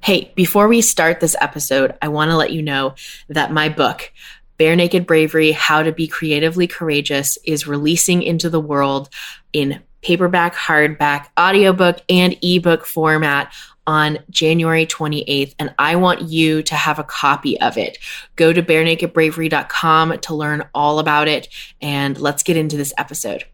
Hey, before we start this episode, I want to let you know that my book, Bare Naked Bravery, How to Be Creatively Courageous, is releasing into the world in paperback, hardback, audiobook, and ebook format on January 28th, and I want you to have a copy of it. Go to barenakedbravery.com to learn all about it, and let's get into this episode.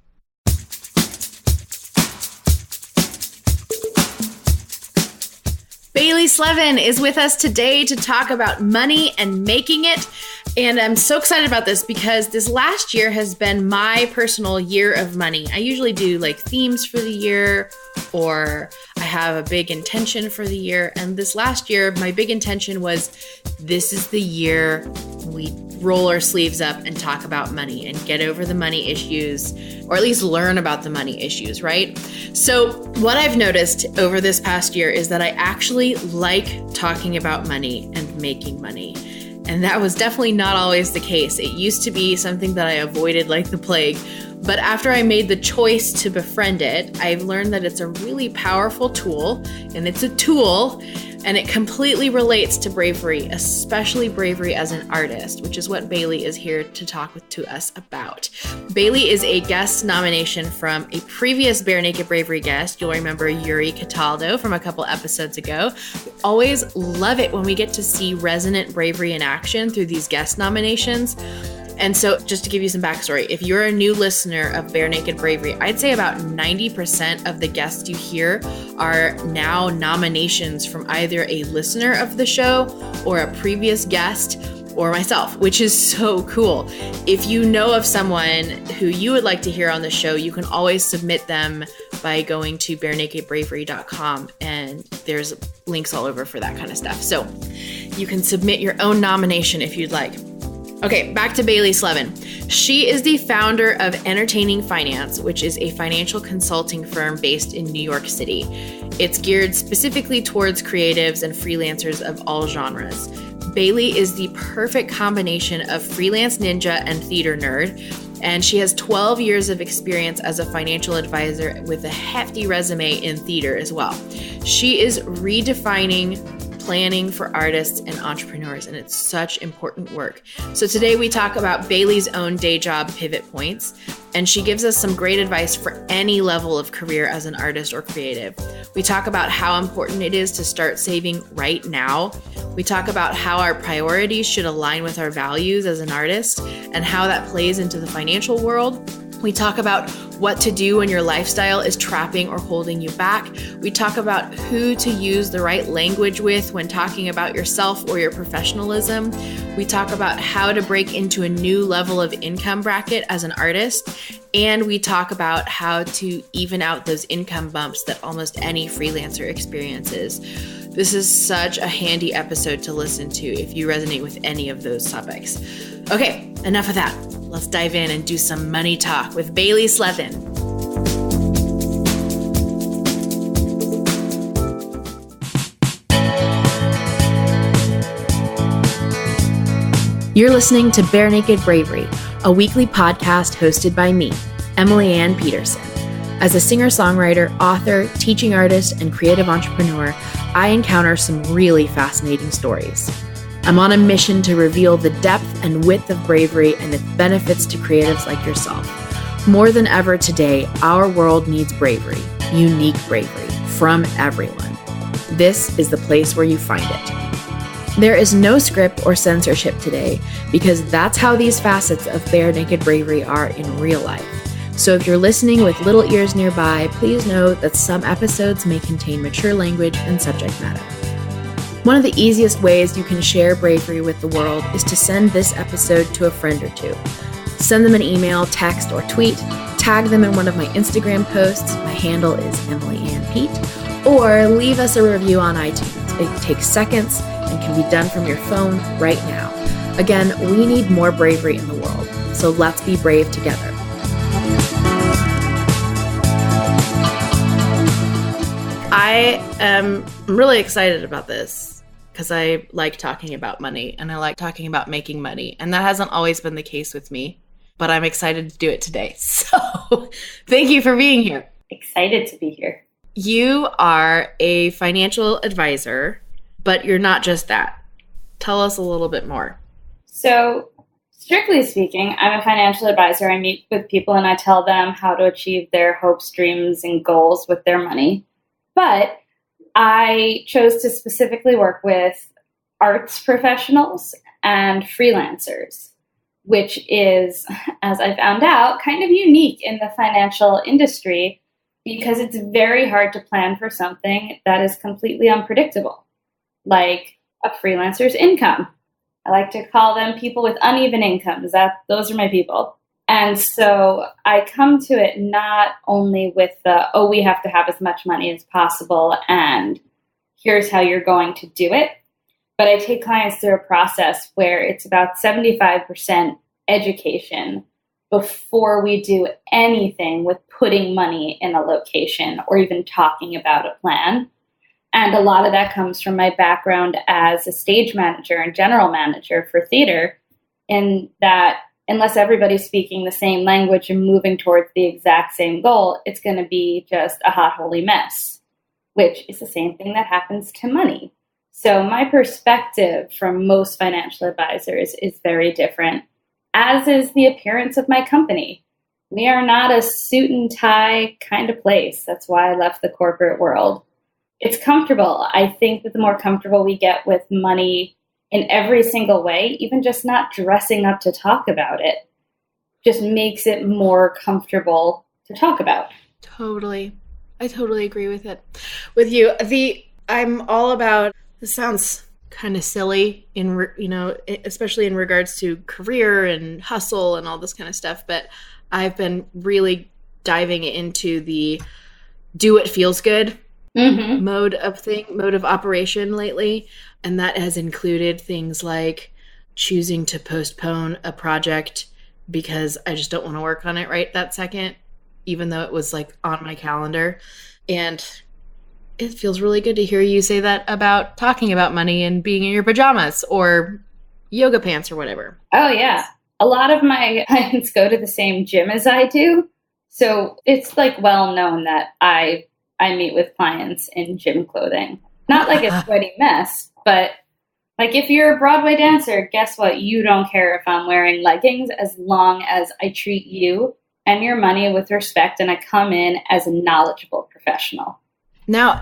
Bailie Slevin is with us today to talk about money and making it. And I'm so excited about this because this last year has been my personal year of money. I usually do like themes for the year, or I have a big intention for the year. And this last year, my big intention was this is the year we roll our sleeves up and talk about money and get over the money issues, or at least learn about the money issues, right? So what I've noticed over this past year is that I actually like talking about money and making money. And that was definitely not always the case. It used to be something that I avoided like the plague. But after I made the choice to befriend it, I've learned that it's a really powerful tool, and it's a tool, and it completely relates to bravery, especially bravery as an artist, which is what Bailie is here to talk to us about. Bailie is a guest nomination from a previous Bare Naked Bravery guest. You'll remember Yuri Cataldo from a couple episodes ago. We always love it when we get to see Resonant Bravery in action through these guest nominations. And so just to give you some backstory, if you're a new listener of Bare Naked Bravery, I'd say about 90% of the guests you hear are now nominations from either a listener of the show or a previous guest or myself, which is so cool. If you know of someone who you would like to hear on the show, you can always submit them by going to barenakedbravery.com, and there's links all over for that kind of stuff. So you can submit your own nomination if you'd like. Okay, back to Bailie Slevin. She is the founder of Entertaining Finance, which is a financial consulting firm based in New York City. It's geared specifically towards creatives and freelancers of all genres. Bailie is the perfect combination of freelance ninja and theater nerd, and she has 12 years of experience as a financial advisor with a hefty resume in theater as well. She is redefining planning for artists and entrepreneurs, and it's such important work. So today we talk about Bailie's own day job pivot points, and she gives us some great advice for any level of career as an artist or creative. We talk about how important it is to start saving right now. We talk about how our priorities should align with our values as an artist and how that plays into the financial world. We talk about what to do when your lifestyle is trapping or holding you back. We talk about who to use the right language with when talking about yourself or your professionalism. We talk about how to break into a new level of income bracket as an artist. And we talk about how to even out those income bumps that almost any freelancer experiences. This is such a handy episode to listen to if you resonate with any of those topics. Okay, enough of that. Let's dive in and do some money talk with Bailie Slevin. You're listening to Bare Naked Bravery, a weekly podcast hosted by me, Emily Ann Peterson. As a singer-songwriter, author, teaching artist, and creative entrepreneur, I encounter some really fascinating stories. I'm on a mission to reveal the depth and width of bravery and its benefits to creatives like yourself. More than ever today, our world needs bravery, unique bravery, from everyone. This is the place where you find it. There is no script or censorship today because that's how these facets of Bare Naked Bravery are in real life. So if you're listening with little ears nearby, please know that some episodes may contain mature language and subject matter. One of the easiest ways you can share bravery with the world is to send this episode to a friend or two. Send them an email, text, or tweet, tag them in one of my Instagram posts. My handle is Emily Ann Pete, or leave us a review on iTunes. It takes seconds and can be done from your phone right now. Again, we need more bravery in the world, so let's be brave together. I am really excited about this because I like talking about money and I like talking about making money. And that hasn't always been the case with me, but I'm excited to do it today. So thank you for being here. Excited to be here. You are a financial advisor but you're not just that. Tell us a little bit more. So, strictly speaking, I'm a financial advisor. I meet with people and I tell them how to achieve their hopes, dreams, and goals with their money. But I chose to specifically work with arts professionals and freelancers, which is, as I found out, kind of unique in the financial industry because it's very hard to plan for something that is completely unpredictable, like a freelancer's income. I like to call them people with uneven incomes. Those are my people. And so I come to it not only with we have to have as much money as possible and here's how you're going to do it, but I take clients through a process where it's about 75% education before we do anything with putting money in a location or even talking about a plan. And a lot of that comes from my background as a stage manager and general manager for theater, in that unless everybody's speaking the same language and moving towards the exact same goal, it's going to be just a hot, holy mess, which is the same thing that happens to money. So my perspective from most financial advisors is very different, as is the appearance of my company. We are not a suit and tie kind of place. That's why I left the corporate world. It's comfortable. I think that the more comfortable we get with money in every single way, even just not dressing up to talk about it, just makes it more comfortable to talk about. Totally. I totally agree with you. I'm all about, this sounds kind of silly especially in regards to career and hustle and all this kind of stuff, but I've been really diving into the do what feels good mode of operation lately. And that has included things like choosing to postpone a project because I just don't want to work on it right that second, even though it was like on my calendar. And it feels really good to hear you say that about talking about money and being in your pajamas or yoga pants or whatever. Oh, yeah. A lot of my clients go to the same gym as I do. So it's like well known that I meet with clients in gym clothing. Not like a sweaty mess, but like if you're a Broadway dancer, guess what? You don't care if I'm wearing leggings as long as I treat you and your money with respect and I come in as a knowledgeable professional. Now,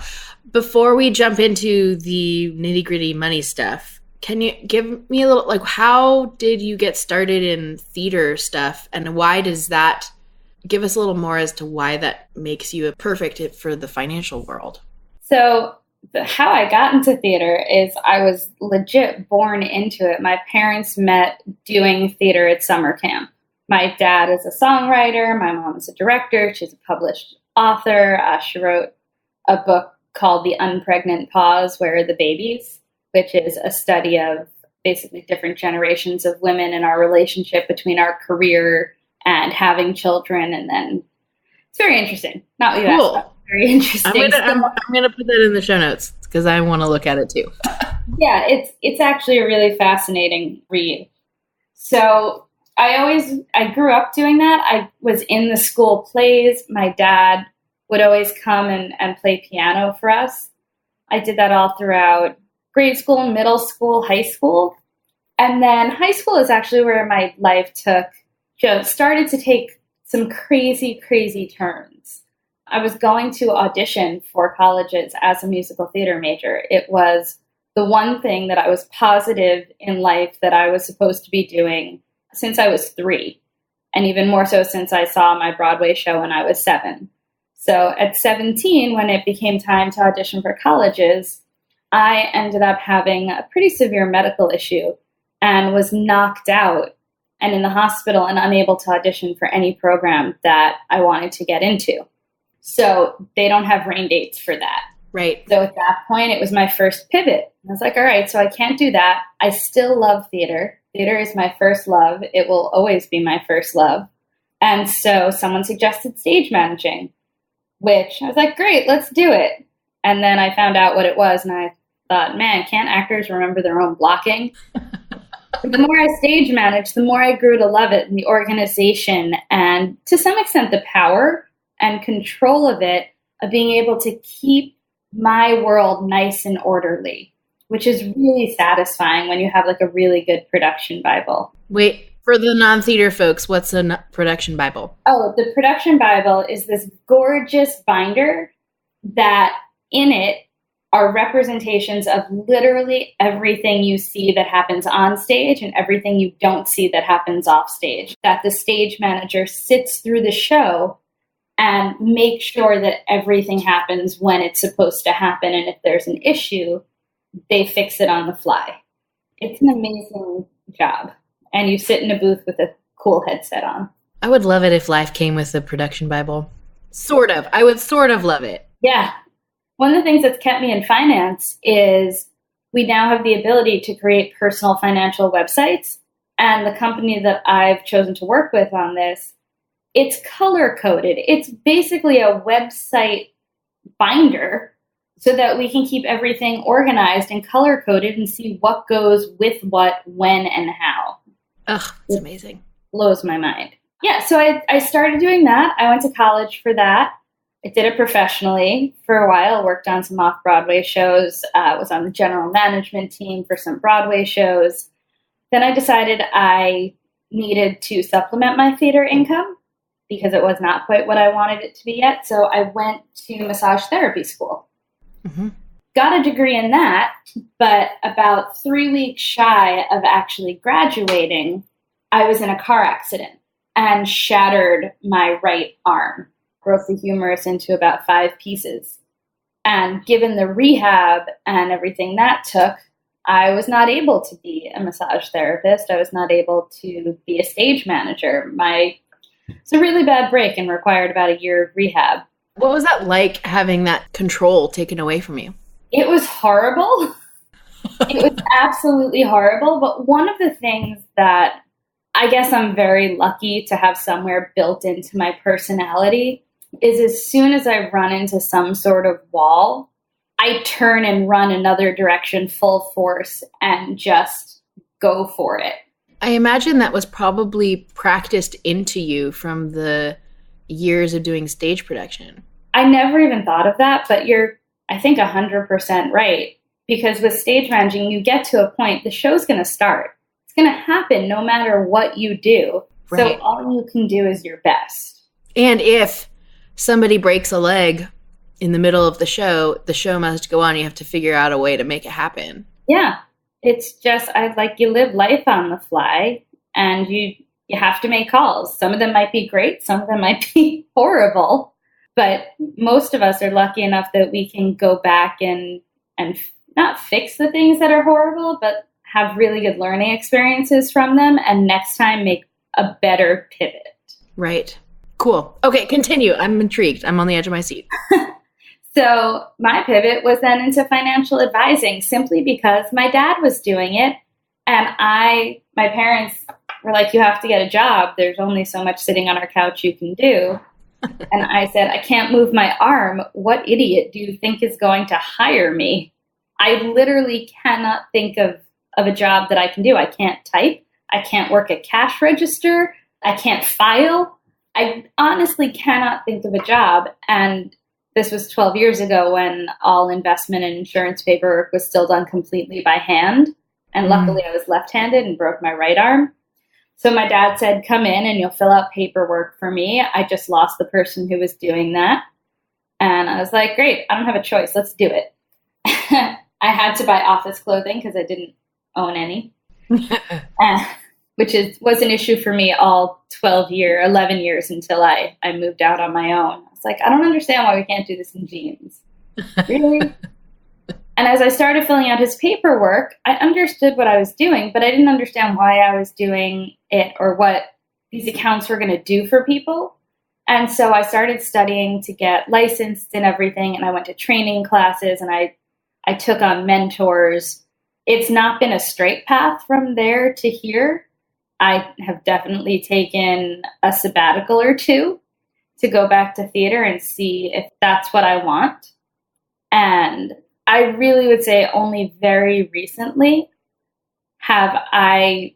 before we jump into the nitty-gritty money stuff, can you give me a little, like, how did you get started in theater stuff, and why does that, give us a little more as to why that makes you a perfect fit for the financial world? So how I got into theater is I was legit born into it. My parents met doing theater at summer camp. My dad is a songwriter. My mom is a director. She's a published author. She wrote a book called The Unpregnant Pause, Where Are the Babies?, which is a study of basically different generations of women and our relationship between our career and having children. And then it's very interesting. Not what you asked about. Very interesting. I'm gonna put that in the show notes because I want to look at it too. Yeah, it's actually a really fascinating read. So I grew up doing that. I was in the school plays. My dad would always come and play piano for us. I did that all throughout grade school, middle school, high school. And then high school is actually where my life started to take some crazy, crazy turns. I was going to audition for colleges as a musical theater major. It was the one thing that I was positive in life that I was supposed to be doing since I was 3, and even more so since I saw my Broadway show when I was 7. So at 17, when it became time to audition for colleges, I ended up having a pretty severe medical issue and was knocked out and in the hospital and unable to audition for any program that I wanted to get into. So they don't have rain dates for that. Right. So at that point, it was my first pivot. I was like, all right, so I can't do that. I still love theater. Theater is my first love. It will always be my first love. And so someone suggested stage managing, which I was like, great, let's do it. And then I found out what it was, and I thought, man, can't actors remember their own blocking? The more I stage managed, the more I grew to love it, and the organization, and to some extent the power and control of it, of being able to keep my world nice and orderly. which is really satisfying when you have like a really good production Bible. Wait, for the non-theater folks, what's a production Bible? Oh, the production Bible is this gorgeous binder that in it are representations of literally everything you see that happens on stage and everything you don't see that happens off stage. That the stage manager sits through the show and makes sure that everything happens when it's supposed to happen. And if there's an issue, they fix it on the fly. It's an amazing job. And you sit in a booth with a cool headset on. I would love it if life came with a production Bible. Sort of. I would sort of love it. Yeah. One of the things that's kept me in finance is we now have the ability to create personal financial websites. And the company that I've chosen to work with on this, it's color-coded. It's basically a website binder so that we can keep everything organized and color-coded and see what goes with what, when, and how. Ugh, it's amazing. Blows my mind. Yeah, so I started doing that. I went to college for that. I did it professionally for a while, worked on some off-Broadway shows, was on the general management team for some Broadway shows. Then I decided I needed to supplement my theater income because it was not quite what I wanted it to be yet. So I went to massage therapy school. Mm-hmm. Got a degree in that, but about 3 weeks shy of actually graduating, I was in a car accident and shattered my right arm. Broke the humerus into about 5 pieces. And given the rehab and everything that took, I was not able to be a massage therapist. I was not able to be a stage manager. It's a really bad break and required about a year of rehab. What was that like, having that control taken away from you? It was horrible. It was absolutely horrible. But one of the things that I guess I'm very lucky to have somewhere built into my personality is as soon as I run into some sort of wall, I turn and run another direction full force and just go for it. I imagine that was probably practiced into you from the years of doing stage production. I never even thought of that, but you're, I think, 100% right. Because with stage managing, you get to a point, the show's going to start. It's going to happen no matter what you do. Right. So all you can do is your best. And if somebody breaks a leg in the middle of the show must go on. You have to figure out a way to make it happen. Yeah. It's just, you live life on the fly and you have to make calls. Some of them might be great. Some of them might be horrible. But most of us are lucky enough that we can go back and not fix the things that are horrible, but have really good learning experiences from them. And next time make a better pivot. Right. Cool. Okay, continue. I'm intrigued. I'm on the edge of my seat. So my pivot was then into financial advising simply because my dad was doing it. And my parents were like, you have to get a job. There's only so much sitting on our couch you can do. And I said, I can't move my arm. What idiot do you think is going to hire me? I literally cannot think of a job that I can do. I can't type. I can't work a cash register. I can't file. I honestly cannot think of a job. And this was 12 years ago when all investment and insurance paperwork was still done completely by hand. And luckily I was left-handed and broke my right arm. So my dad said, come in and you'll fill out paperwork for me. I just lost the person who was doing that. And I was like, great, I don't have a choice. Let's do it. I had to buy office clothing because I didn't own any. Which was an issue for me all 11 years until I moved out on my own. I was like, I don't understand why we can't do this in jeans. Really? And as I started filling out his paperwork, I understood what I was doing, but I didn't understand why I was doing it or what these accounts were going to do for people. And so I started studying to get licensed and everything, and I went to training classes, and I took on mentors. It's not been a straight path from there to here. I have definitely taken a sabbatical or two to go back to theater and see if that's what I want. And I really would say only very recently have I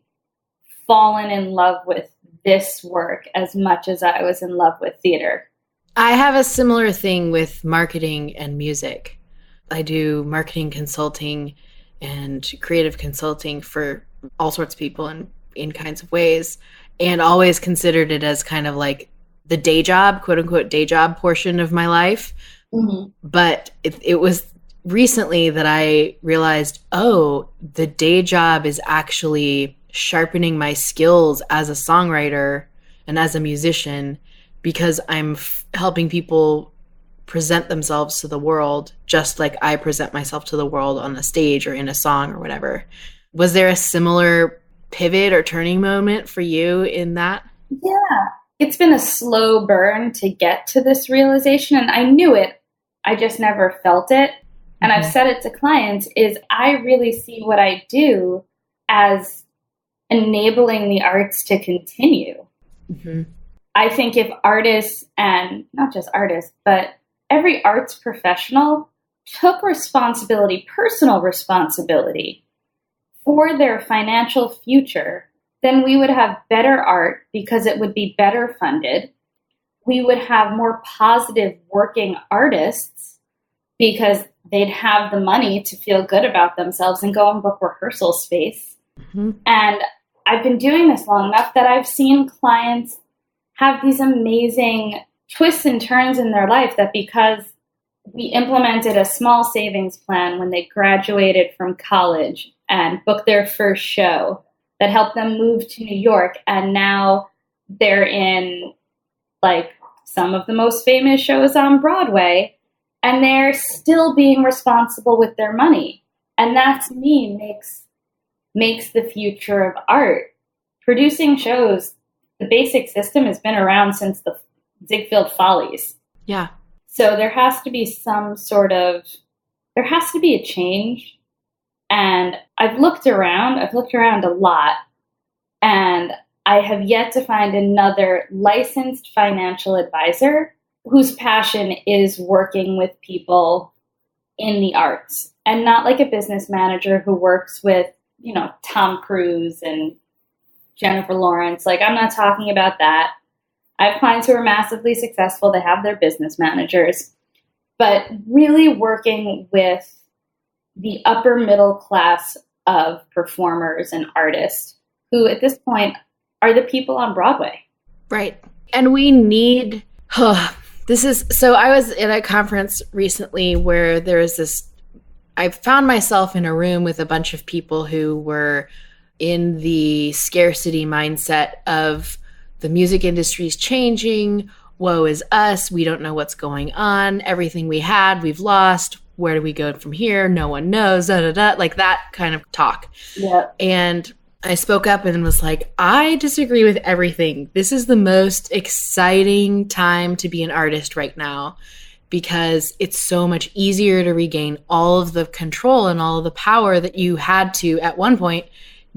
fallen in love with this work as much as I was in love with theater. I have a similar thing with marketing and music. I do marketing consulting and creative consulting for all sorts of people in kinds of ways, and always considered it as kind of like the day job, quote unquote, day job portion of my life. Mm-hmm. But it was recently that I realized, oh, the day job is actually sharpening my skills as a songwriter and as a musician, because I'm helping people present themselves to the world just like I present myself to the world on a stage or in a song or whatever. Was there a similar pivot or turning moment for you in that? Yeah. It's been a slow burn to get to this realization, and I knew it. I just never felt it. And I've said it to clients, is I really see what I do as enabling the arts to continue. Mm-hmm. I think if artists, and not just artists, but every arts professional took responsibility, personal responsibility for their financial future, then we would have better art because it would be better funded. We would have more positive working artists because they'd have the money to feel good about themselves and go and book rehearsal space. Mm-hmm. And I've been doing this long enough that I've seen clients have these amazing twists and turns in their life, that because we implemented a small savings plan when they graduated from college and booked their first show, that helped them move to New York, and now they're in like some of the most famous shows on Broadway, and they're still being responsible with their money. And that, to me, makes the future of art. Producing shows, the basic system has been around since the Ziegfeld Follies. Yeah. So there has to be a change. And I've looked around a lot, and I have yet to find another licensed financial advisor whose passion is working with people in the arts, and not like a business manager who works with, Tom Cruise and Jennifer Lawrence. Like, I'm not talking about that. I have clients who are massively successful. They have their business managers, but really working with the upper middle class of performers and artists who at this point are the people on Broadway. Right. And we need, I was at a conference recently where there was this, I found myself in a room with a bunch of people who were in the scarcity mindset of the music industry's changing. Woe is us. We don't know what's going on. Everything we had, we've lost. Where do we go from here? No one knows, like that kind of talk. Yeah. And I spoke up and was like, I disagree with everything. This is the most exciting time to be an artist right now, because it's so much easier to regain all of the control and all of the power that you had to, at one point,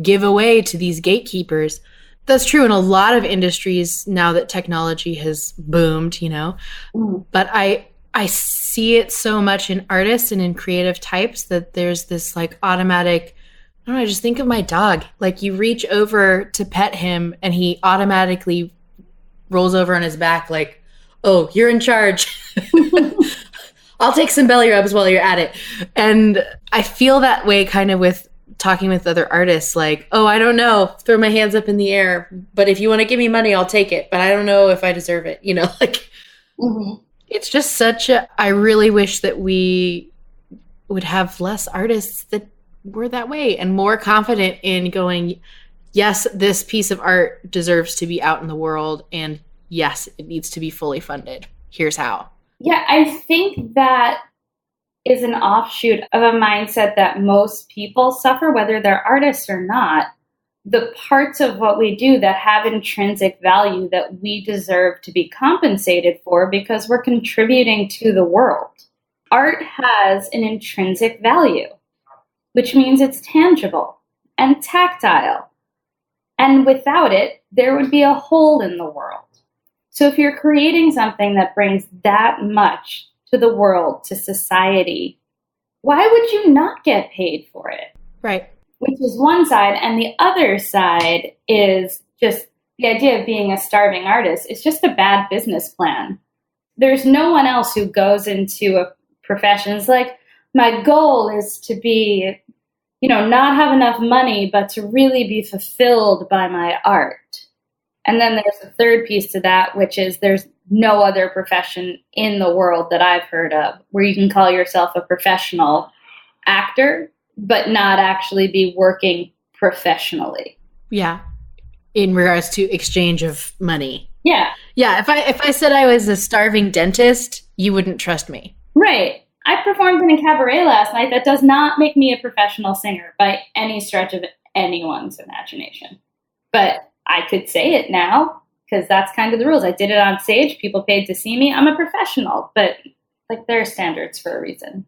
give away to these gatekeepers. That's true in a lot of industries now that technology has boomed, But I see it so much in artists and in creative types that there's this like automatic, I don't know, just think of my dog. Like, you reach over to pet him and he automatically rolls over on his back like, oh, you're in charge. I'll take some belly rubs while you're at it. And I feel that way kind of with talking with other artists, like, oh, I don't know, throw my hands up in the air, but if you want to give me money, I'll take it, but I don't know if I deserve it, like. Mm-hmm. It's just I really wish that we would have less artists that were that way and more confident in going, yes, this piece of art deserves to be out in the world, and yes, it needs to be fully funded. Here's how. Yeah, I think that is an offshoot of a mindset that most people suffer, whether they're artists or not. The parts of what we do that have intrinsic value that we deserve to be compensated for because we're contributing to the world. Art has an intrinsic value, which means it's tangible and tactile. And without it, there would be a hole in the world. So if you're creating something that brings that much to the world, to society, why would you not get paid for it? Right. Which is one side. And the other side is just the idea of being a starving artist. It's just a bad business plan. There's no one else who goes into a profession. It's like, my goal is to be, not have enough money, but to really be fulfilled by my art. And then there's a third piece to that, which is there's no other profession in the world that I've heard of where you can call yourself a professional actor, but not actually be working professionally. Yeah. In regards to exchange of money. Yeah. Yeah. If I said I was a starving dentist, you wouldn't trust me. Right. I performed in a cabaret last night. That does not make me a professional singer by any stretch of anyone's imagination. But I could say it now because that's kind of the rules. I did it on stage. People paid to see me. I'm a professional, but there are standards for a reason.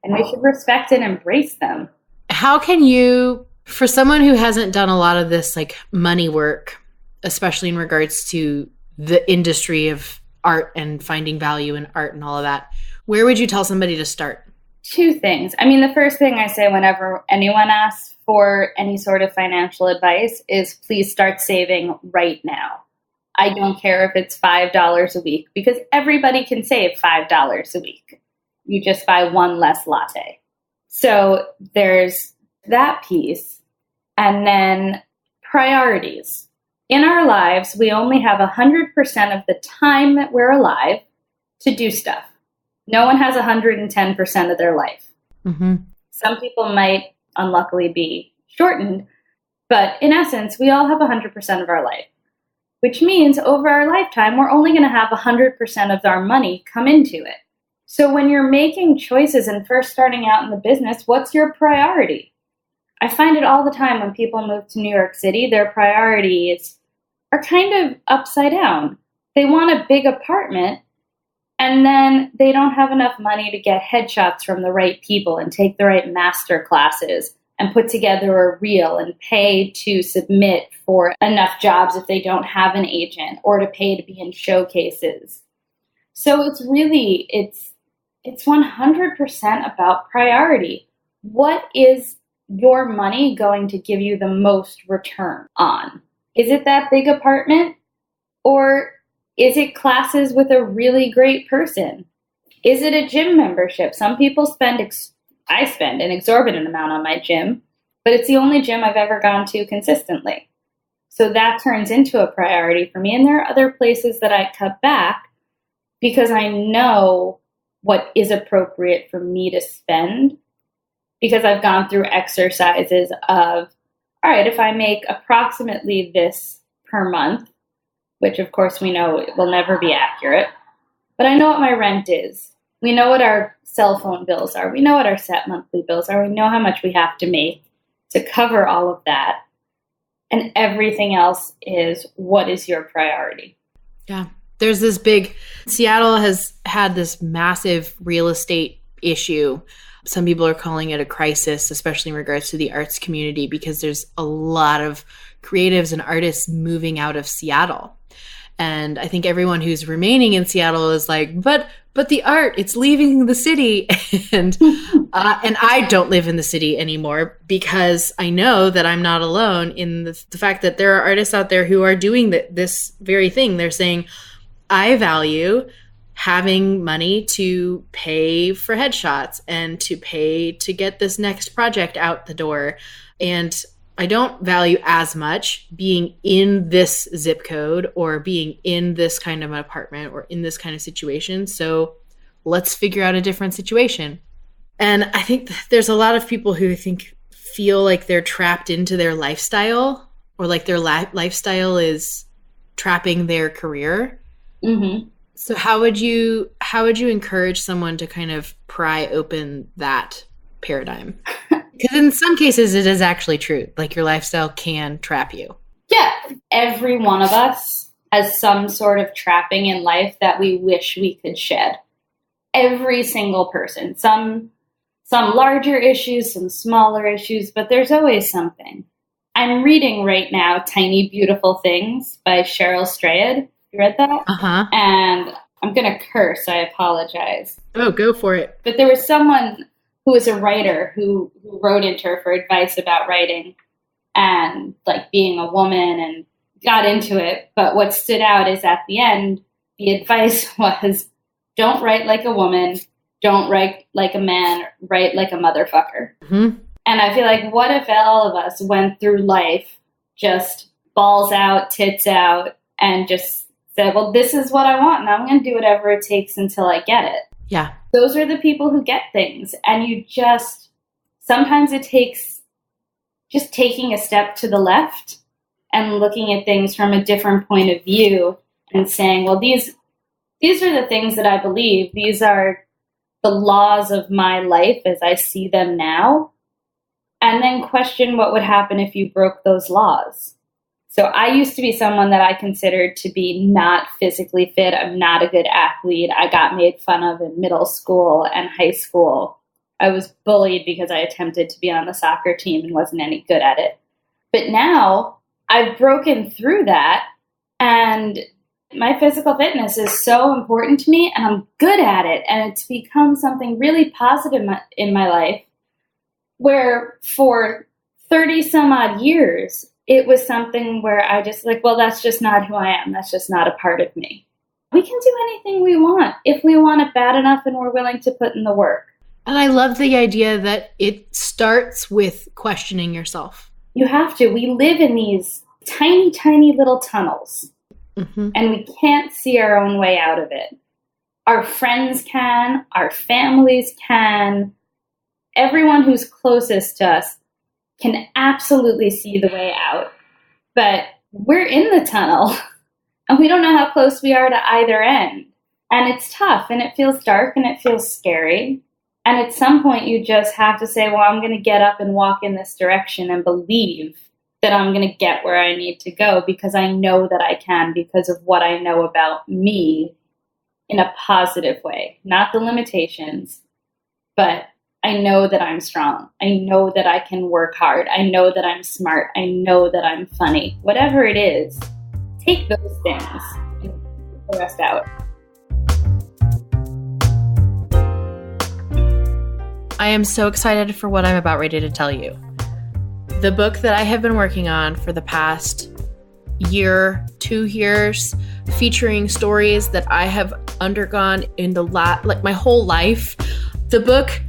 And we should respect and embrace them. How can you, for someone who hasn't done a lot of this money work, especially in regards to the industry of art and finding value in art and all of that, where would you tell somebody to start? Two things. I mean, the first thing I say whenever anyone asks for any sort of financial advice is please start saving right now. I don't care if it's $5 a week because everybody can save $5 a week. You just buy one less latte. So there's that piece. And then priorities. In our lives, we only have 100% of the time that we're alive to do stuff. No one has 110% of their life. Mm-hmm. Some people might unluckily be shortened, but in essence, we all have 100% of our life, which means over our lifetime, we're only going to have 100% of our money come into it. So when you're making choices and first starting out in the business, what's your priority? I find it all the time when people move to New York City, their priorities are kind of upside down. They want a big apartment, and then they don't have enough money to get headshots from the right people and take the right master classes and put together a reel and pay to submit for enough jobs if they don't have an agent or to pay to be in showcases. So it's 100% about priority. What is your money going to give you the most return on? Is it that big apartment? Or is it classes with a really great person? Is it a gym membership? Some people I spend an exorbitant amount on my gym, but it's the only gym I've ever gone to consistently. So that turns into a priority for me. And there are other places that I cut back because I know what is appropriate for me to spend, because I've gone through exercises of, all right, if I make approximately this per month, which of course we know will never be accurate, but I know what my rent is. We know what our cell phone bills are. We know what our set monthly bills are. We know how much we have to make to cover all of that. And everything else is, what is your priority? Yeah. There's this Seattle has had this massive real estate issue. Some people are calling it a crisis, especially in regards to the arts community, because there's a lot of creatives and artists moving out of Seattle. And I think everyone who's remaining in Seattle is like, but the art, it's leaving the city. And I don't live in the city anymore because I know that I'm not alone in the fact that there are artists out there who are doing this very thing. They're saying, I value having money to pay for headshots and to pay to get this next project out the door. And I don't value as much being in this zip code or being in this kind of an apartment or in this kind of situation. So let's figure out a different situation. And I think there's a lot of people who feel like they're trapped into their lifestyle, or like their lifestyle is trapping their career. Mm-hmm. So how would you encourage someone to kind of pry open that paradigm? Because in some cases, it is actually true. Like, your lifestyle can trap you. Yeah. Every one of us has some sort of trapping in life that we wish we could shed. Every single person. Some larger issues, some smaller issues, but there's always something. I'm reading right now Tiny Beautiful Things by Cheryl Strayed. You read that? Uh-huh. And I'm going to curse. I apologize. Oh, go for it. But there was someone who was a writer who wrote into her for advice about writing and like being a woman, and got into it. But what stood out is at the end, the advice was, don't write like a woman, don't write like a man, write like a motherfucker. Mm-hmm. And I feel like, what if all of us went through life just balls out, tits out, and just said, well, this is what I want, and I'm going to do whatever it takes until I get it. Yeah. Those are the people who get things. And sometimes it takes just taking a step to the left and looking at things from a different point of view and saying, well, these are the things that I believe. These are the laws of my life as I see them now. And then question what would happen if you broke those laws. So I used to be someone that I considered to be not physically fit. I'm not a good athlete. I got made fun of in middle school and high school. I was bullied because I attempted to be on the soccer team and wasn't any good at it. But now I've broken through that, and my physical fitness is so important to me, and I'm good at it. And it's become something really positive in my life, where for 30 some odd years, it was something where I just well, that's just not who I am. That's just not a part of me. We can do anything we want if we want it bad enough and we're willing to put in the work. And I love the idea that it starts with questioning yourself. You have to. We live in these tiny, tiny little tunnels, and we can't see our own way out of it. Our friends can, our families can, everyone who's closest to us can absolutely see the way out. But we're in the tunnel, and we don't know how close we are to either end. And it's tough, and it feels dark, and it feels scary. And at some point, you just have to say, well, I'm going to get up and walk in this direction and believe that I'm going to get where I need to go, because I know that I can, because of what I know about me in a positive way. Not the limitations, but I know that I'm strong. I know that I can work hard. I know that I'm smart. I know that I'm funny. Whatever it is, take those things and put the rest out. I am so excited for what I'm about ready to tell you. The book that I have been working on for the past year, 2 years, featuring stories that I have undergone in my whole life. The book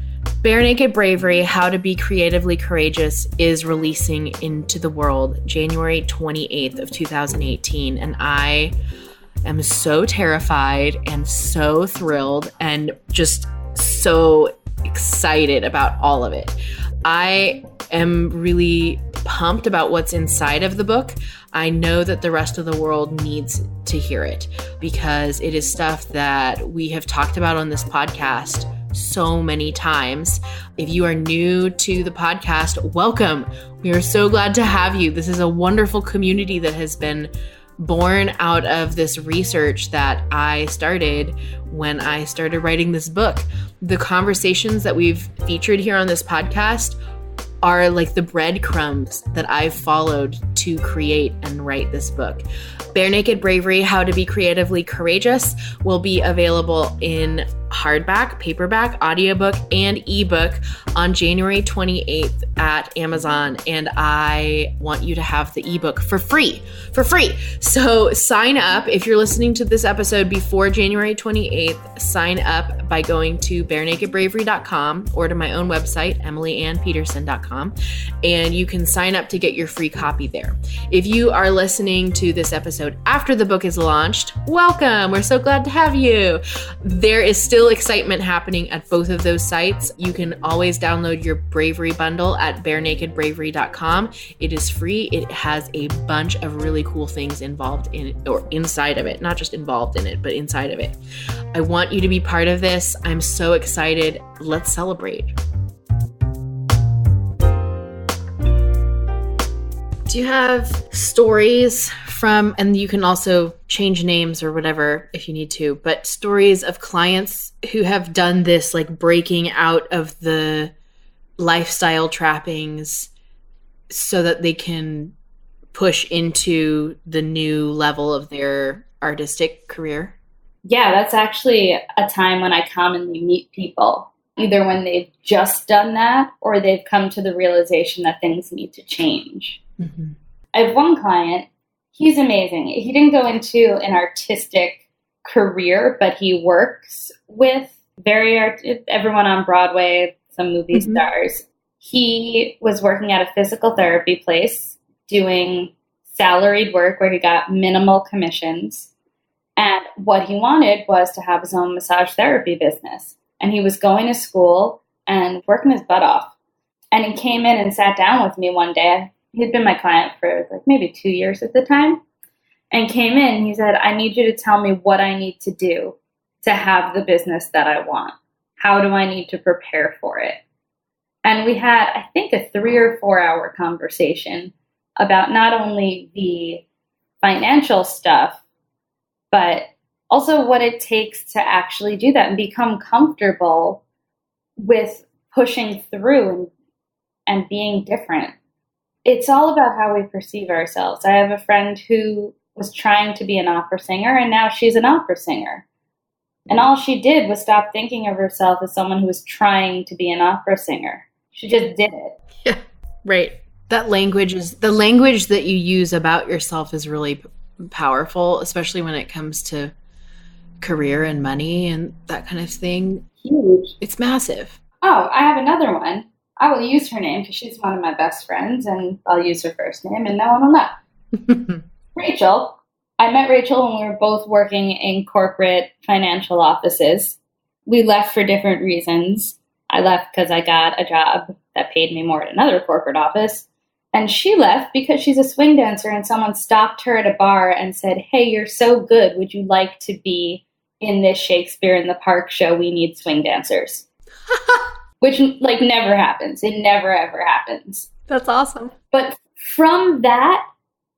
Bare Naked Bravery, How to Be Creatively Courageous, is releasing into the world January 28th of 2018. And I am so terrified and so thrilled and just so excited about all of it. I am really pumped about what's inside of the book. I know that the rest of the world needs to hear it, because it is stuff that we have talked about on this podcast so many times. If you are new to the podcast, welcome. We are so glad to have you. This is a wonderful community that has been born out of this research that I started when I started writing this book. The conversations that we've featured here on this podcast are like the breadcrumbs that I've followed to create and write this book. Bare Naked Bravery, How to Be Creatively Courageous will be available in hardback, paperback, audiobook, and ebook on January 28th at Amazon. And I want you to have the ebook for free. So sign up. If you're listening to this episode before January 28th, sign up by going to barenakedbravery.com or to my own website, emilyannpeterson.com, and you can sign up to get your free copy there. If you are listening to this episode after the book is launched, welcome. We're so glad to have you. There is still excitement happening at both of those sites. You can always download your Bravery bundle at barenakedbravery.com. It is free. It has a bunch of really cool things involved in it, or inside of it, not just involved in it, but inside of it. I want you to be part of this. I'm so excited. Let's celebrate. Do you have stories from, and you can also change names or whatever if you need to, but stories of clients who have done this, like breaking out of the lifestyle trappings so that they can push into the new level of their artistic career? Yeah, that's actually a time when I commonly meet people, either when they've just done that or they've come to the realization that things need to change. Mm-hmm. I have one client. He's amazing. He didn't go into an artistic career, but he works with everyone on Broadway, some movie stars. He was working at a physical therapy place doing salaried work where he got minimal commissions. And what he wanted was to have his own massage therapy business. And he was going to school and working his butt off. And he came in and sat down with me one day. He'd been my client for like maybe 2 years at the time. And came in and he said, I need you to tell me what I need to do to have the business that I want. How do I need to prepare for it? And we had, I think, a 3 or 4 hour conversation about not only the financial stuff, but also what it takes to actually do that and become comfortable with pushing through and being different. It's all about how we perceive ourselves. I have a friend who was trying to be an opera singer, and now she's an opera singer. And all she did was stop thinking of herself as someone who was trying to be an opera singer. She just did it. Yeah, right. That language is the language that you use about yourself is really powerful, especially when it comes to career and money and that kind of thing. Huge. It's massive. Oh, I have another one. I will use her name because she's one of my best friends, and I'll use her first name, and no one will know. Rachel. I met Rachel when we were both working in corporate financial offices. We left for different reasons. I left because I got a job that paid me more at another corporate office. And she left because she's a swing dancer and someone stopped her at a bar and said, hey, you're so good. Would you like to be in this Shakespeare in the Park show? We need swing dancers. Which like never happens. It never, ever happens. That's awesome. But from that,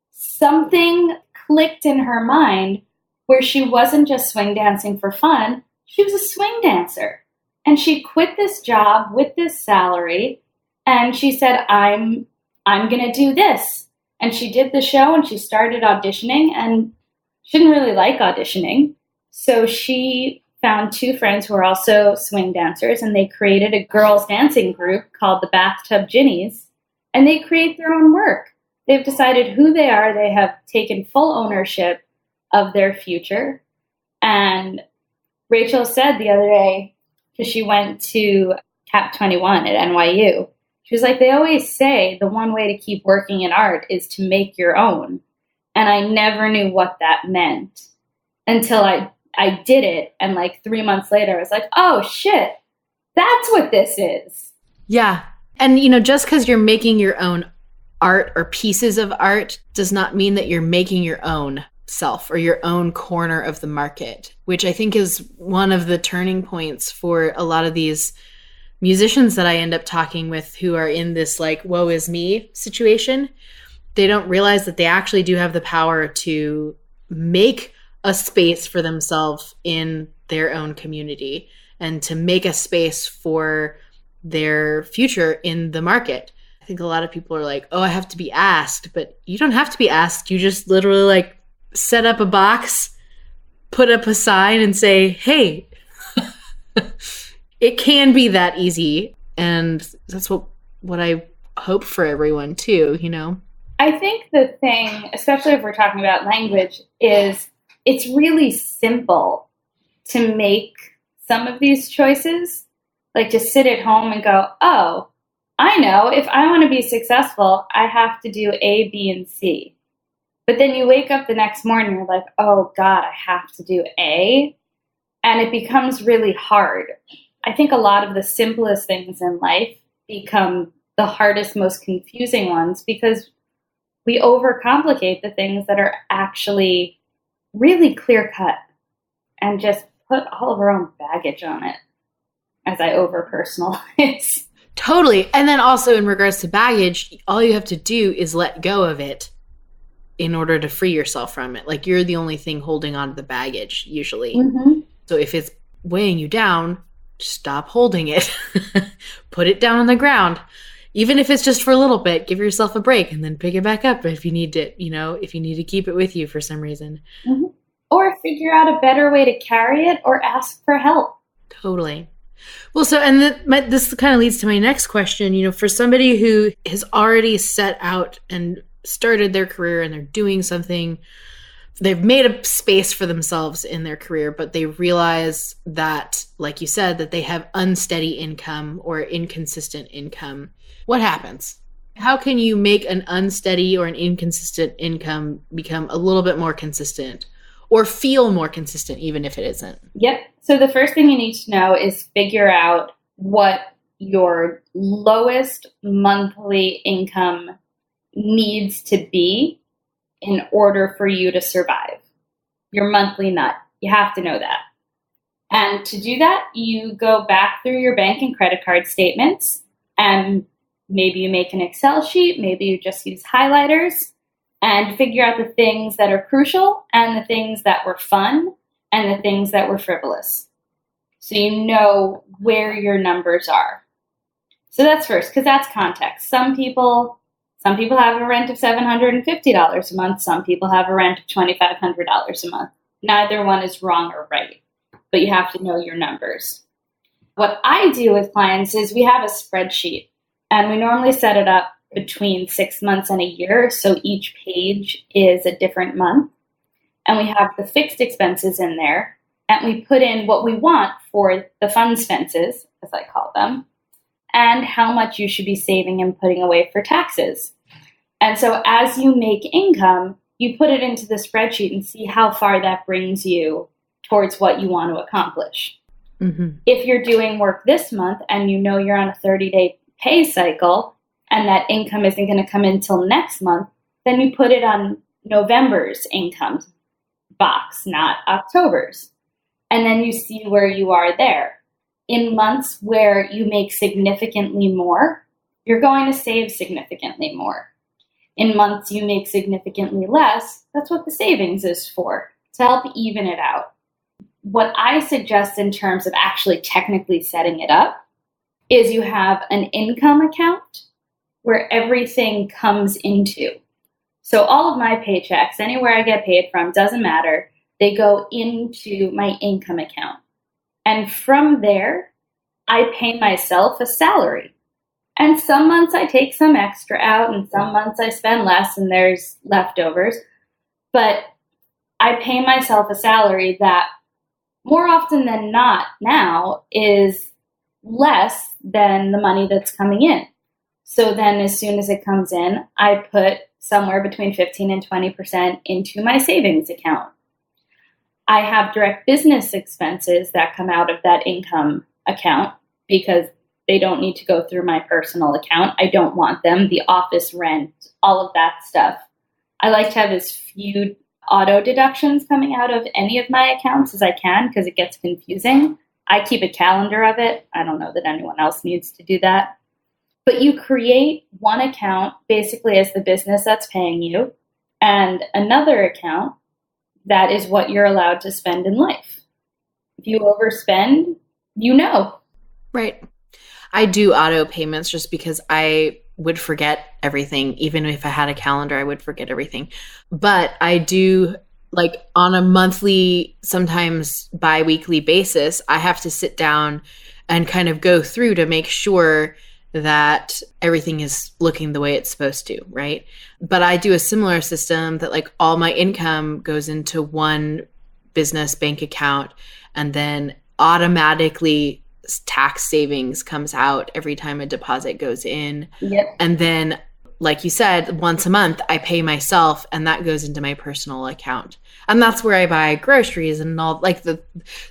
something clicked in her mind where she wasn't just swing dancing for fun. She was a swing dancer. And she quit this job with this salary. And she said, I'm going to do this. And she did the show and she started auditioning and she didn't really like auditioning. So she found 2 friends who were also swing dancers and they created a girls dancing group called the Bathtub Ginnies. And they create their own work. They've decided who they are. They have taken full ownership of their future. And Rachel said the other day, because she went to Cap 21 at NYU, she was like, they always say the one way to keep working in art is to make your own. And I never knew what that meant until I did it. And like 3 months later, I was like, oh shit, that's what this is. Yeah. And, you know, just because you're making your own art or pieces of art does not mean that you're making your own self or your own corner of the market, which I think is one of the turning points for a lot of these musicians that I end up talking with who are in this like, woe is me situation. They don't realize that they actually do have the power to make a space for themselves in their own community and to make a space for their future in the market. I think a lot of people are like, oh, I have to be asked, but you don't have to be asked. You just literally like set up a box, put up a sign and say, hey, it can be that easy. And that's what I hope for everyone too, you know? I think the thing, especially if we're talking about language, is it's really simple to make some of these choices. Like just sit at home and go, oh, I know if I want to be successful, I have to do A, B, and C. But then you wake up the next morning, you're like, oh God, I have to do A. And it becomes really hard. I think a lot of the simplest things in life become the hardest, most confusing ones because we overcomplicate the things that are actually really clear cut and just put all of our own baggage on it as I over-personalize. Totally. And then also in regards to baggage, all you have to do is let go of it in order to free yourself from it. Like you're the only thing holding on to the baggage usually. Mm-hmm. So if it's weighing you down, stop holding it. Put it down on the ground. Even if it's just for a little bit, give yourself a break and then pick it back up if you need to, you know, if you need to keep it with you for some reason. Mm-hmm. Or figure out a better way to carry it or ask for help. Totally. Well, so, and this kind of leads to my next question, you know, for somebody who has already set out and started their career and they're doing something, they've made a space for themselves in their career, but they realize that, like you said, that they have unsteady income or inconsistent income. what happens? How can you make an unsteady or an inconsistent income become a little bit more consistent or feel more consistent, even if it isn't? Yep. So the first thing you need to know is figure out what your lowest monthly income needs to be in order for you to survive. Your monthly nut. You have to know that. And to do that, you go back through your bank and credit card statements, and maybe you make an Excel sheet, maybe you just use highlighters, and figure out the things that are crucial and the things that were fun and the things that were frivolous. So you know where your numbers are. So that's first, because that's context. Some people have a rent of $750 a month. Some people have a rent of $2,500 a month. Neither one is wrong or right, but you have to know your numbers. What I do with clients is we have a spreadsheet, and we normally set it up between 6 months and a year, so each page is a different month. And we have the fixed expenses in there, and we put in what we want for the fun expenses, as I call them, and how much you should be saving and putting away for taxes. And so as you make income, you put it into the spreadsheet and see how far that brings you towards what you want to accomplish. Mm-hmm. If you're doing work this month and you know you're on a 30-day pay cycle and that income isn't going to come in till next month, then you put it on November's income box, not October's. And then you see where you are there. In months where you make significantly more, you're going to save significantly more. In months you make significantly less, that's what the savings is for, to help even it out. What I suggest in terms of actually technically setting it up is you have an income account where everything comes into. So all of my paychecks, anywhere I get paid from, doesn't matter, they go into my income account. And from there, I pay myself a salary. And some months I take some extra out, and some months I spend less and there's leftovers. But I pay myself a salary that more often than not now is less than the money that's coming in. So then as soon as it comes in, I put somewhere between 15 and 20% into my savings account. I have direct business expenses that come out of that income account because they don't need to go through my personal account. I don't want them. The office rent, all of that stuff. I like to have as few auto deductions coming out of any of my accounts as I can because it gets confusing. I keep a calendar of it. I don't know that anyone else needs to do that. But you create one account basically as the business that's paying you and another account that is what you're allowed to spend in life. If you overspend, you know. Right. I do auto payments just because I would forget everything. Even if I had a calendar, I would forget everything. But I do, like on a monthly, sometimes bi-weekly basis, I have to sit down and kind of go through to make sure that everything is looking the way it's supposed to, right? But I do a similar system that like all my income goes into one business bank account and then automatically tax savings comes out every time a deposit goes in. Yep. And then, like you said, once a month I pay myself and that goes into my personal account. And that's where I buy groceries and all like the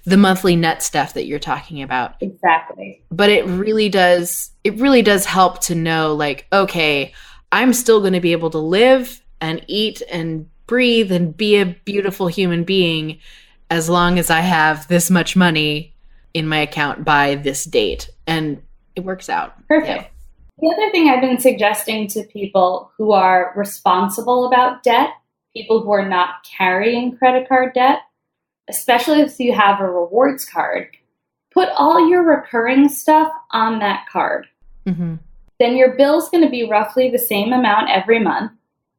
monthly net stuff that you're talking about. Exactly. But it really does help to know like, okay, I'm still going to be able to live and eat and breathe and be a beautiful human being as long as I have this much money in my account by this date. And it works out. Perfect. Yeah. The other thing I've been suggesting to people who are responsible about debt, people who are not carrying credit card debt, especially if you have a rewards card, put all your recurring stuff on that card. Mm-hmm. Then your bill's going to be roughly the same amount every month,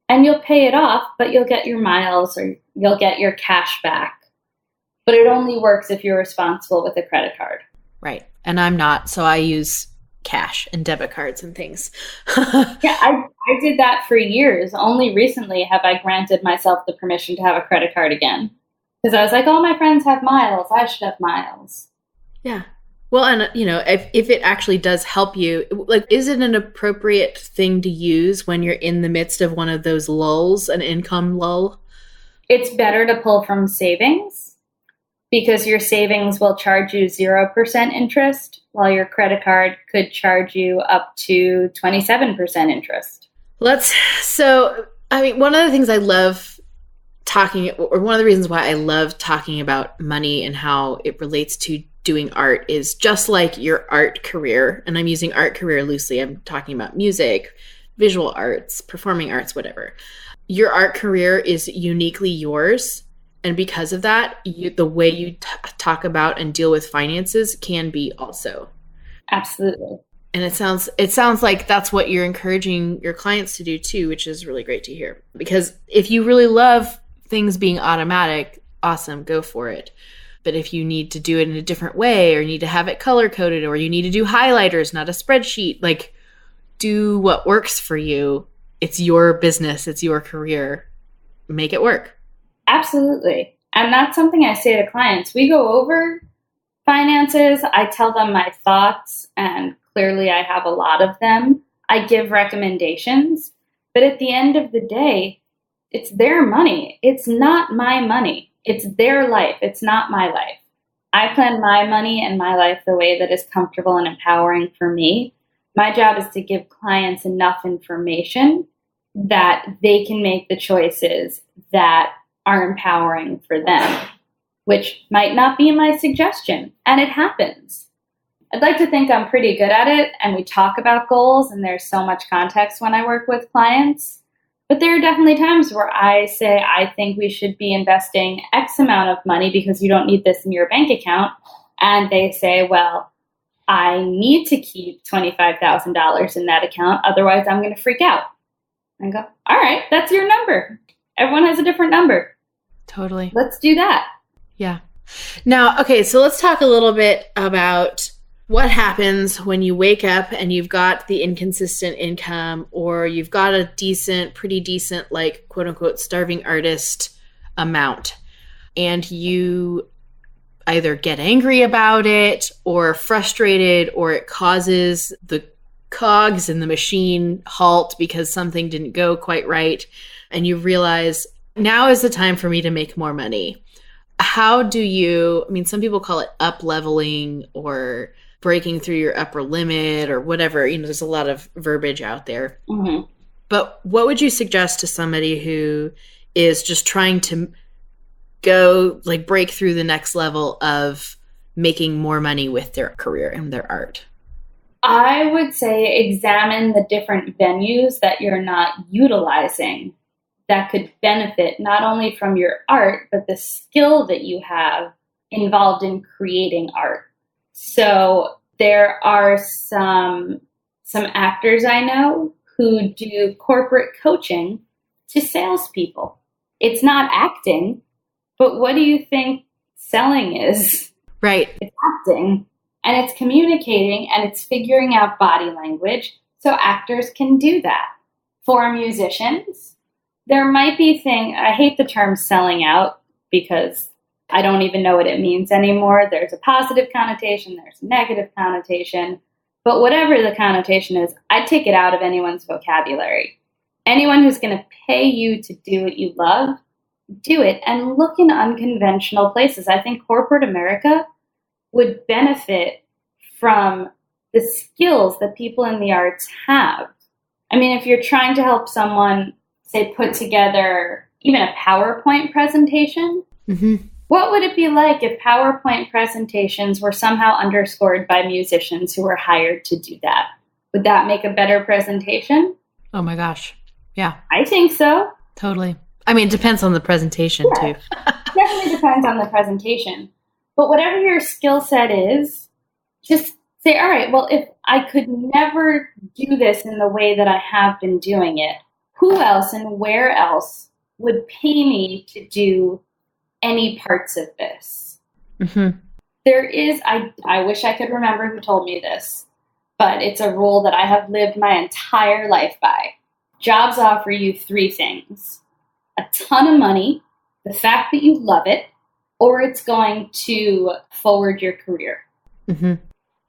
and you'll pay it off, but you'll get your miles or you'll get your cash back. But it only works if you're responsible with a credit card. Right. And I'm not, so I use cash and debit cards and things. Yeah, I did that for years. Only recently have I granted myself the permission to have a credit card again. Because I was like, all my friends have miles. I should have miles. Yeah. Well, and if it actually does help you, like, is it an appropriate thing to use when you're in the midst of one of those lulls, an income lull? It's better to pull from savings because your savings will charge you 0% interest, while your credit card could charge you up to 27% interest. One of the things I love one of the reasons why I love talking about money and how it relates to doing art is just like your art career. And I'm using art career loosely. I'm talking about music, visual arts, performing arts, whatever. Your art career is uniquely yours. And because of that, the way you talk about and deal with finances can be also. Absolutely. And it sounds like that's what you're encouraging your clients to do too, which is really great to hear. Because if you really love things being automatic, awesome, go for it. But if you need to do it in a different way, or need to have it color coded, or you need to do highlighters, not a spreadsheet, like, do what works for you. It's your business. It's your career. Make it work. Absolutely. And that's something I say to clients. We go over finances. I tell them my thoughts, and clearly I have a lot of them. I give recommendations. But at the end of the day, it's their money. It's not my money. It's their life. It's not my life. I plan my money and my life the way that is comfortable and empowering for me. My job is to give clients enough information that they can make the choices that are empowering for them, which might not be my suggestion. And it happens. I'd like to think I'm pretty good at it, and we talk about goals, and there's so much context when I work with clients. But there are definitely times where I say, I think we should be investing X amount of money because you don't need this in your bank account. And they say, well, I need to keep $25,000 in that account. Otherwise, I'm going to freak out. I go, all right, that's your number. Everyone has a different number. Totally. Let's do that. Yeah. Now, okay, so let's talk a little bit about what happens when you wake up and you've got the inconsistent income, or you've got a pretty decent, like, quote unquote, starving artist amount, and you either get angry about it or frustrated, or it causes the cogs in the machine halt because something didn't go quite right, and you realize now is the time for me to make more money. How do you, some people call it up leveling or breaking through your upper limit or whatever, there's a lot of verbiage out there. Mm-hmm. But what would you suggest to somebody who is just trying to go, like, break through the next level of making more money with their career and their art? I would say examine the different venues that you're not utilizing that could benefit not only from your art, but the skill that you have involved in creating art. So there are some actors I know who do corporate coaching to salespeople. It's not acting, but what do you think selling is? Right. It's acting, and it's communicating, and it's figuring out body language, so actors can do that. For musicians, there might be I hate the term selling out because I don't even know what it means anymore. There's a positive connotation, there's a negative connotation, but whatever the connotation is, I take it out of anyone's vocabulary. Anyone who's going to pay you to do what you love, do it, and look in unconventional places. I think corporate America would benefit from the skills that people in the arts have. If you're trying to help someone, say, put together even a PowerPoint presentation, mm-hmm. What would it be like if PowerPoint presentations were somehow underscored by musicians who were hired to do that? Would that make a better presentation? Oh my gosh. Yeah. I think so. Totally. It depends on the presentation too. Definitely depends on the presentation. But whatever your skill set is, just say, all right, well, if I could never do this in the way that I have been doing it, who else and where else would pay me to do any parts of this? Mm-hmm. There is, I wish I could remember who told me this, but it's a rule that I have lived my entire life by. Jobs offer you three things: a ton of money, the fact that you love it, or it's going to forward your career. Mm-hmm.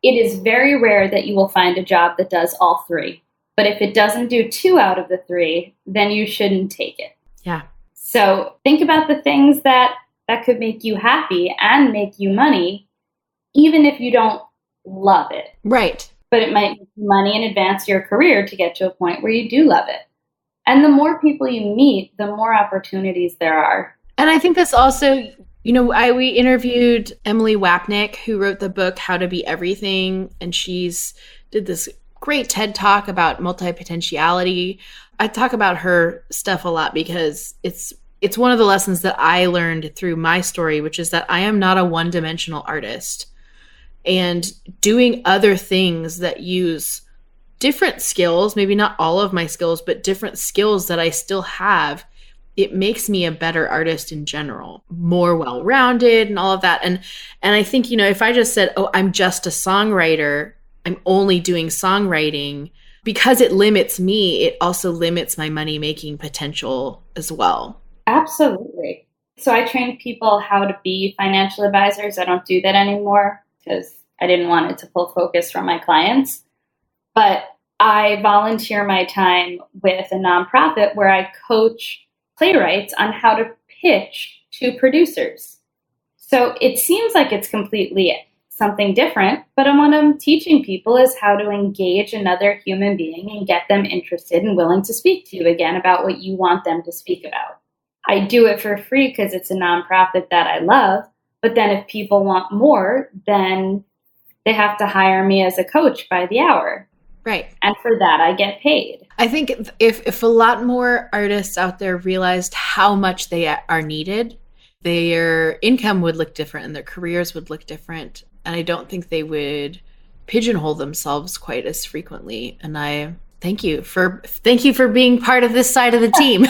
it is very rare that you will find a job that does all three. But if it doesn't do 2 out of the 3, then you shouldn't take it. Yeah. So think about the things that could make you happy and make you money, even if you don't love it. Right. But it might make you money and advance your career to get to a point where you do love it. And the more people you meet, the more opportunities there are. And I think that's also, we interviewed Emily Wapnick, who wrote the book, How to Be Everything. And she's did this great TED Talk about multi-potentiality. I talk about her stuff a lot because it's one of the lessons that I learned through my story, which is that I am not a one-dimensional artist. And doing other things that use different skills, maybe not all of my skills, but different skills that I still have, it makes me a better artist in general, more well-rounded and all of that. And I think, if I just said, oh, I'm just a songwriter, I'm only doing songwriting, because it limits me, it also limits my money-making potential as well. Absolutely. So I train people how to be financial advisors. I don't do that anymore because I didn't want it to pull focus from my clients. But I volunteer my time with a nonprofit where I coach playwrights on how to pitch to producers. So it seems like it's completely something different, but what I'm teaching people is how to engage another human being and get them interested and willing to speak to you again about what you want them to speak about. I do it for free because it's a nonprofit that I love, but then if people want more, then they have to hire me as a coach by the hour. Right. And for that, I get paid. I think if a lot more artists out there realized how much they are needed, their income would look different and their careers would look different. And I don't think they would pigeonhole themselves quite as frequently. And I thank you for being part of this side of the team.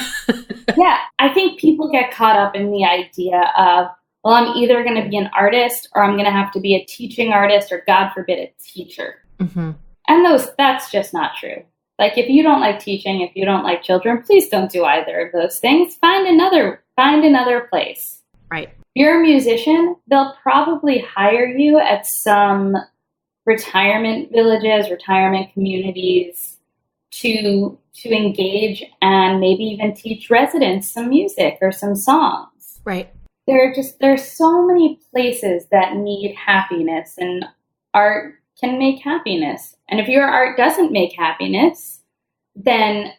Yeah, I think people get caught up in the idea of, well, I'm either going to be an artist or I'm going to have to be a teaching artist or, God forbid, a teacher. Mm-hmm. And that's just not true. Like, if you don't like teaching, if you don't like children, please don't do either of those things. Find another place. Right. If you're a musician, they'll probably hire you at some retirement villages, retirement communities to engage and maybe even teach residents some music or some songs. Right. There's so many places that need happiness, and art can make happiness. And if your art doesn't make happiness, then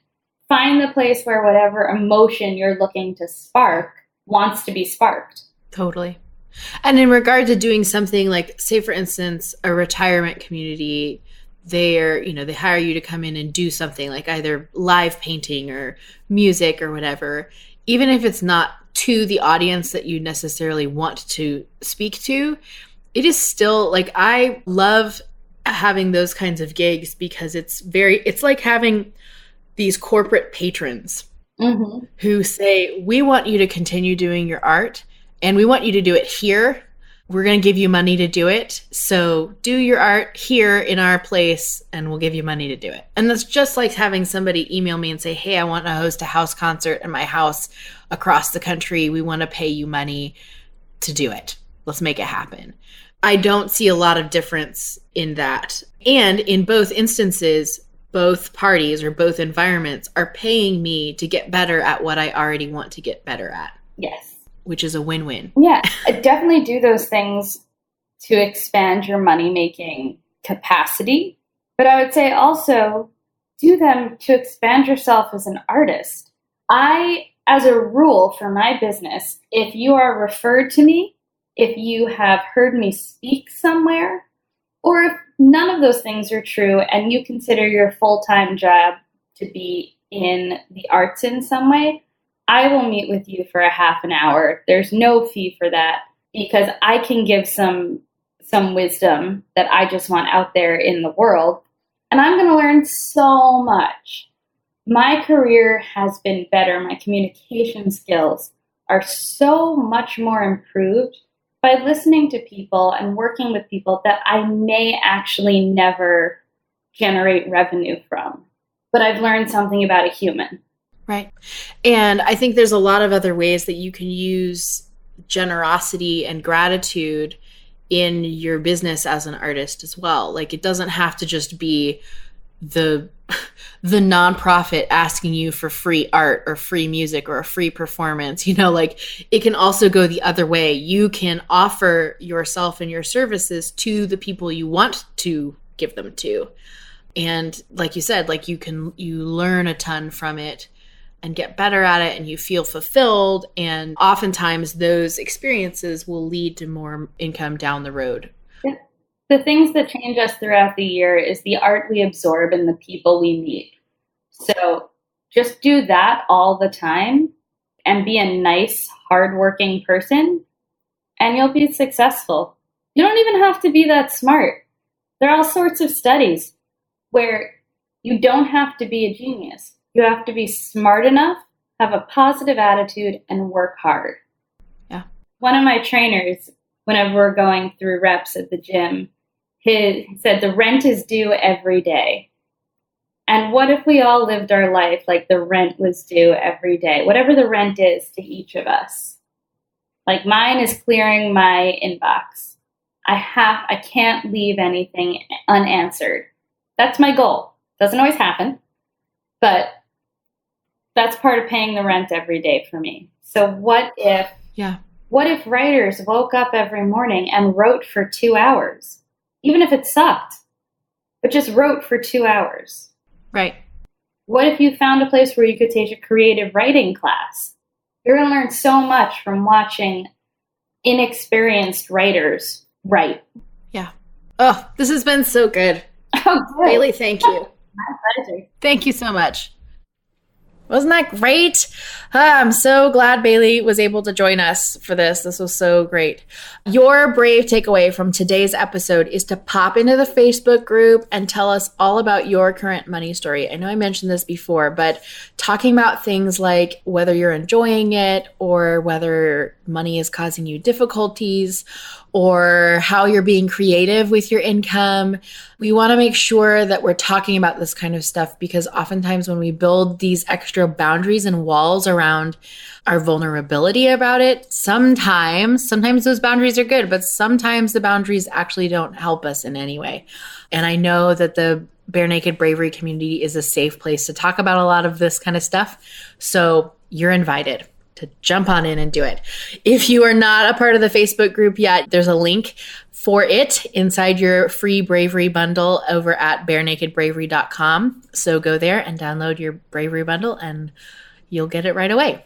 find the place where whatever emotion you're looking to spark wants to be sparked. Totally. And in regard to doing something like, say, for instance, a retirement community, they hire you to come in and do something like either live painting or music or whatever, even if it's not to the audience that you necessarily want to speak to, it is still like, I love having those kinds of gigs because it's like having these corporate patrons mm-hmm. who say, we want you to continue doing your art and we want you to do it here. We're going to give you money to do it. So do your art here in our place and we'll give you money to do it. And that's just like having somebody email me and say, hey, I want to host a house concert in my house across the country. We want to pay you money to do it. Let's make it happen. I don't see a lot of difference in that. And in both instances, both parties or both environments are paying me to get better at what I already want to get better at. Yes. Which is a win-win. Yeah, definitely do those things to expand your money-making capacity. But I would say also do them to expand yourself as an artist. As a rule for my business, if you are referred to me, if you have heard me speak somewhere, or if none of those things are true and you consider your full-time job to be in the arts in some way, I will meet with you for a half an hour. There's no fee for that because I can give some wisdom that I just want out there in the world. And I'm going to learn so much. My career has been better. My communication skills are so much more improved by listening to people and working with people that I may actually never generate revenue from. But I've learned something about a human. Right. And I think there's a lot of other ways that you can use generosity and gratitude in your business as an artist as well. Like, it doesn't have to just be the nonprofit asking you for free art or free music or a free performance. Like, it can also go the other way. You can offer yourself and your services to the people you want to give them to. And like you said, like, you learn a ton from it and get better at it, and you feel fulfilled. And oftentimes those experiences will lead to more income down the road. The things that change us throughout the year is the art we absorb and the people we meet. So just do that all the time and be a nice, hardworking person, and you'll be successful. You don't even have to be that smart. There are all sorts of studies where you don't have to be a genius. You have to be smart enough, have a positive attitude, and work hard. Yeah. One of my trainers, whenever we're going through reps at the gym, he said the rent is due every day. And what if we all lived our life like the rent was due every day? Whatever the rent is to each of us. Like, mine is clearing my inbox. I can't leave anything unanswered. That's my goal. Doesn't always happen, but that's part of paying the rent every day for me. So what if writers woke up every morning and wrote for 2 hours? Even if it sucked, but just wrote for 2 hours. Right. What if you found a place where you could take a creative writing class? You're going to learn so much from watching inexperienced writers write. Yeah. Oh, this has been so good. Oh, good. Bailie, thank you. My pleasure. Thank you so much. Wasn't that great? I'm so glad Bailie was able to join us for this. This was so great. Your brave takeaway from today's episode is to pop into the Facebook group and tell us all about your current money story. I know I mentioned this before, but talking about things like whether you're enjoying it or whether money is causing you difficulties or how you're being creative with your income. We want to make sure that we're talking about this kind of stuff, because oftentimes when we build these extra boundaries and walls around our vulnerability about it, sometimes those boundaries are good, but sometimes the boundaries actually don't help us in any way. And I know that the Bare Naked Bravery community is a safe place to talk about a lot of this kind of stuff. So you're invited to jump on in and do it. If you are not a part of the Facebook group yet, there's a link for it inside your free bravery bundle over at barenakedbravery.com. So go there and download your bravery bundle and you'll get it right away.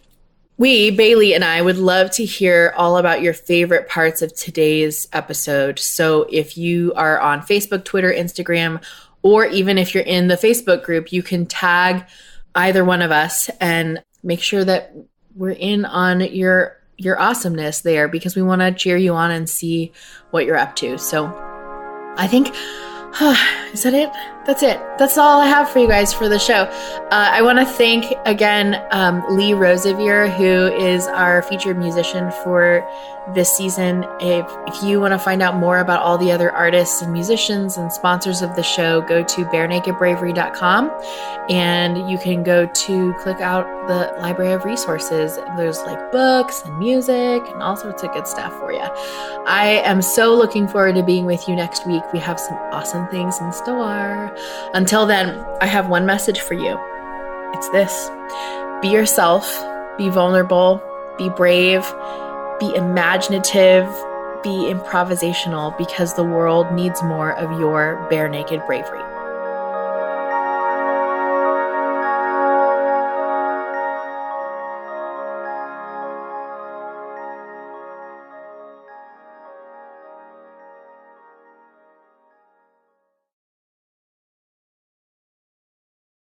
We, Bailie and I, would love to hear all about your favorite parts of today's episode. So if you are on Facebook, Twitter, Instagram, or even if you're in the Facebook group, you can tag either one of us and make sure that we're in on your awesomeness there, because we want to cheer you on and see what you're up to. So I think, is that it? That's it. That's all I have for you guys for the show. I want to thank again Lee Rosevere, who is our featured musician for this season. If you want to find out more about all the other artists and musicians and sponsors of the show, go to barenakedbravery.com and you can go to click out the library of resources. There's like books and music and all sorts of good stuff for you. I am so looking forward to being with you next week. We have some awesome things in store. Until then, I have one message for you. It's this: be yourself, be vulnerable, be brave, be imaginative, be improvisational, because the world needs more of your bare naked bravery.